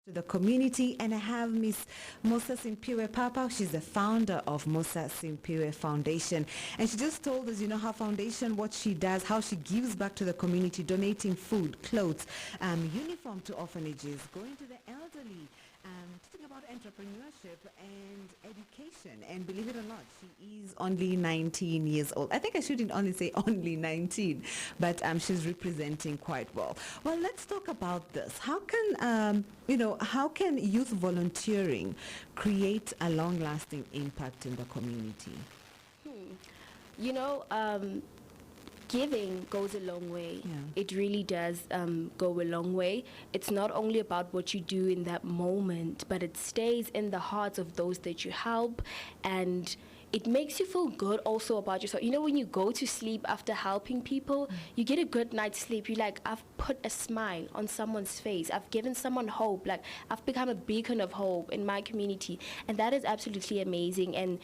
To the community, and I have Miss Mosa Simpiwe Papa. She's the founder of Mosa Simpiwe Foundation, and she just told us, her foundation, what she does, how she gives back to the community, donating food, clothes, uniform to orphanages, going to the elderly, teaching about entrepreneurship and education. And believe it or not, she is only 19 years old. I think I shouldn't only say only 19, but she's representing quite well. Well, let's talk about this. How can how can youth volunteering create a long-lasting impact in the community? Giving goes a long way. Yeah. It really does go a long way. It's not only about what you do in that moment, but it stays in the hearts of those that you help, and it makes you feel good also about yourself. When you go to sleep after helping people, you get a good night's sleep. You're like, I've put a smile on someone's face. I've given someone hope. Like, I've become a beacon of hope in my community. And that is absolutely amazing. And,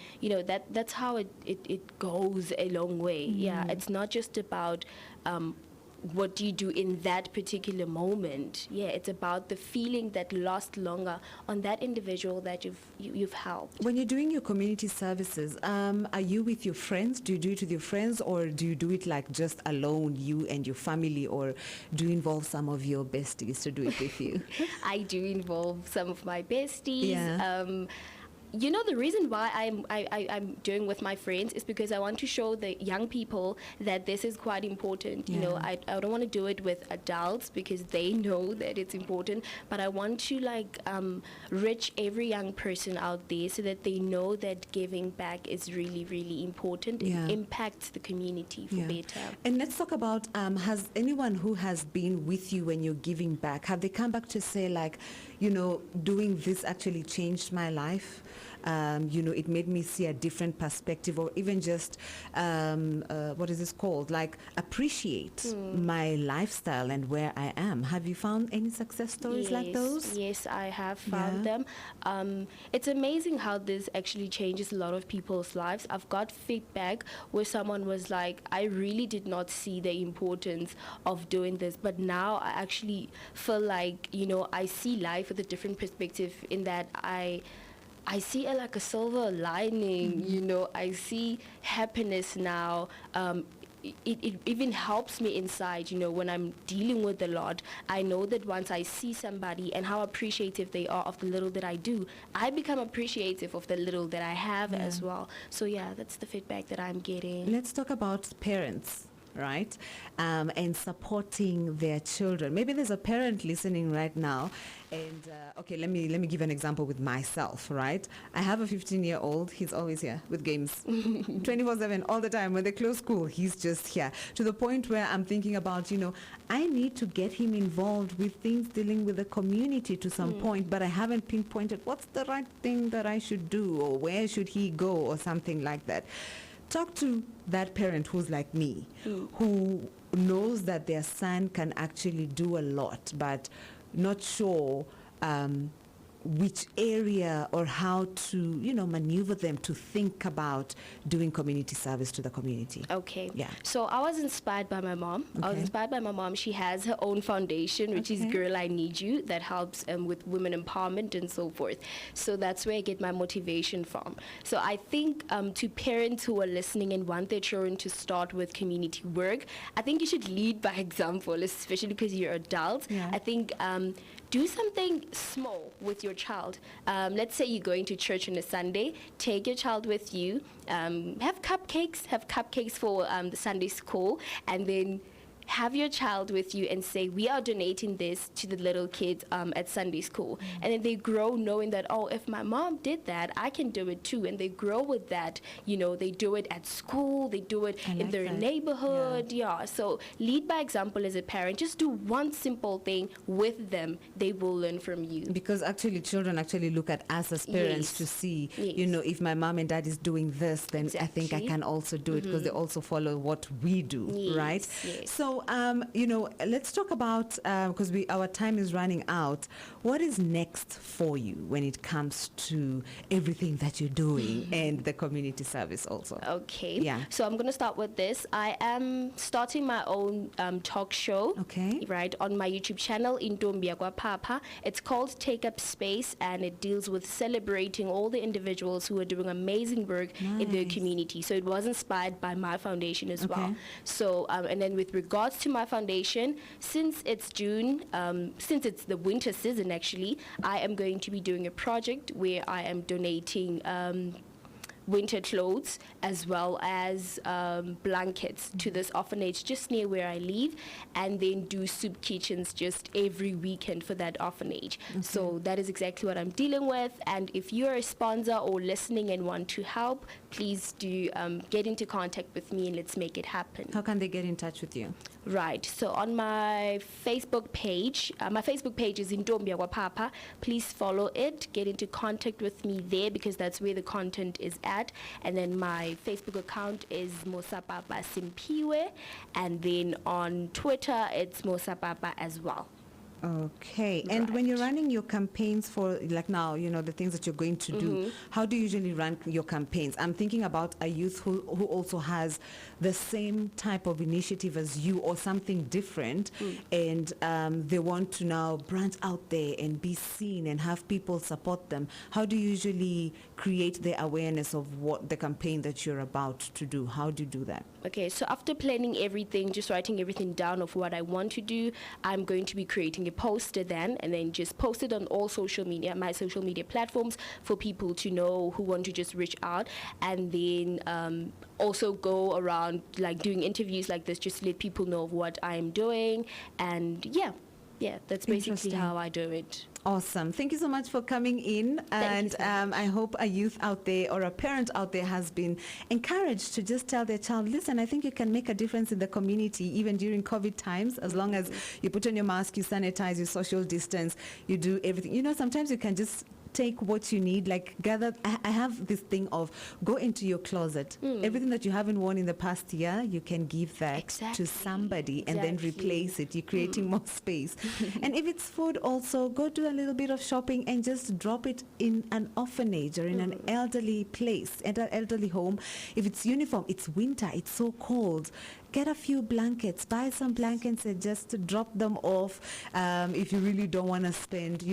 that's how it goes a long way. Yeah, it's not just about what do you do in that particular moment. Yeah, it's about the feeling that lasts longer on that individual that you've helped. When you're doing your community services, are you with your friends? Do you do it with your friends, or do you do it like just alone, you and your family, or do you involve some of your besties to do it with you? I do involve some of my besties. Yeah. The reason why I'm doing with my friends is because I want to show the young people that this is quite important. I don't want to do it with adults because they know that it's important, but I want to reach every young person out there so that they know that giving back is really, really important. Yeah. It impacts the community for better. And let's talk about, has anyone who has been with you when you're giving back, have they come back to say doing this actually changed my life? It made me see a different perspective, or even just what is this called, appreciate my lifestyle and where I am. Have you found any success stories like those? Yes, I have found them. It's amazing how this actually changes a lot of people's lives. I've got feedback where someone was like, I really did not see the importance of doing this, but now I actually feel like I see life with a different perspective, in that I see like a silver lining. I see happiness now. It even helps me inside, when I'm dealing with a lot. I know that once I see somebody and how appreciative they are of the little that I do, I become appreciative of the little that I have as well. So yeah, that's the feedback that I'm getting. Let's talk about parents. Right? And supporting their children. Maybe there's a parent listening right now, and let me give an example with myself, right? I have a 15-year-old. He's always here with games 24/7 all the time. When they close school, he's just here, to the point where I'm thinking about, I need to get him involved with things dealing with the community to some point, but I haven't pinpointed what's the right thing that I should do, or where should he go, or something like that. Talk to that parent who's like me, who knows that their son can actually do a lot, but not sure which area or how to, maneuver them to think about doing community service to the community. Okay. Yeah. So I was inspired by my mom. Okay. I was inspired by my mom. She has her own foundation, which is Girl I Need You, that helps with women empowerment and so forth. So that's where I get my motivation from. So I think to parents who are listening and want their children to start with community work, I think you should lead by example, especially because you're adults. Yeah. I think do something small with your child. Let's say you're going to church on a Sunday. Take your child with you. Have cupcakes for the Sunday school, and then have your child with you and say, we are donating this to the little kids at Sunday school. And then they grow knowing that, if my mom did that, I can do it too. And they grow with that. They do it at school. They do it in their neighborhood. Yeah. So lead by example as a parent. Just do one simple thing with them. They will learn from you. Because actually children actually look at us as parents to see, if my mom and dad is doing this, then I think I can also do it, because they also follow what we do, right? Yes. So So, let's talk about, because our time is running out. What is next for you when it comes to everything that you're doing and the community service also? Okay. Yeah. So I'm going to start with this. I am starting my own talk show. Okay. Right, on my YouTube channel, Intombi Yakwa Papa. It's called Take Up Space, and it deals with celebrating all the individuals who are doing amazing work in their Nice. community. So it was inspired by my foundation as well. Okay. So, and then with regards to my foundation, since it's June, since it's the winter season actually, I am going to be doing a project where I am donating winter clothes as well as blankets to this orphanage just near where I live, and then do soup kitchens just every weekend for that orphanage. So that is exactly what I'm dealing with, and if you're a sponsor or listening and want to help, please do get into contact with me and let's make it happen. How can they get in touch with you? Right, so on my Facebook page is Intombi Yakwa Papa. Please follow it, get into contact with me there because that's where the content is at. And then my Facebook account is Mosapapa Simpiwe, and then on Twitter it's Mosapapa as well. Okay. And when you're running your campaigns for, like now, the things that you're going to do, how do you usually run your campaigns? I'm thinking about a youth who also has the same type of initiative as you or something different, and they want to now branch out there and be seen and have people support them. How do you usually create the awareness of what the campaign that you're about to do? How do you do that? Okay, so after planning everything, just writing everything down of what I want to do, I'm going to be creating a poster then, and then just post it on all social media, my social media platforms, for people to know who want to just reach out, and then also go around like doing interviews like this just to let people know of what I'm doing, and yeah, that's basically Interesting. how I do it. Awesome. Thank you so much for coming in. Thank you so much. I hope a youth out there or a parent out there has been encouraged to just tell their child, listen, I think you can make a difference in the community even during COVID times, as long as you put on your mask, you sanitize, you social distance, you do everything. Sometimes you can just take what you need, like gather. I have this thing of go into your closet. Everything that you haven't worn in the past year, you can give that Exactly. to somebody and then Exactly. replace it. You're creating more space. And if it's food also, go do a little bit of shopping and just drop it in an orphanage or in an elderly place, at an elderly home. If it's uniform, it's winter, it's so cold. Get a few blankets, buy some blankets and just drop them off. If you really don't want to spend,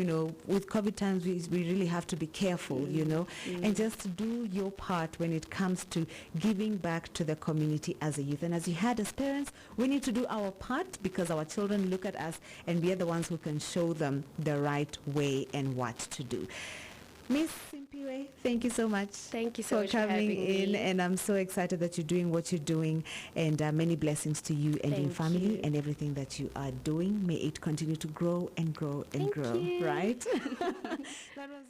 with COVID times, we really have to be careful, and just do your part when it comes to giving back to the community as a youth. And as you had as parents, we need to do our part because our children look at us and we are the ones who can show them the right way and what to do. Miss Simpiwe, thank you so much. Thank you so for much for coming having in, me. and I'm so excited that you're doing what you're doing, and many blessings to you and your Thank family you. and everything that you are doing. May it continue to grow and grow and Thank grow, you. right? That was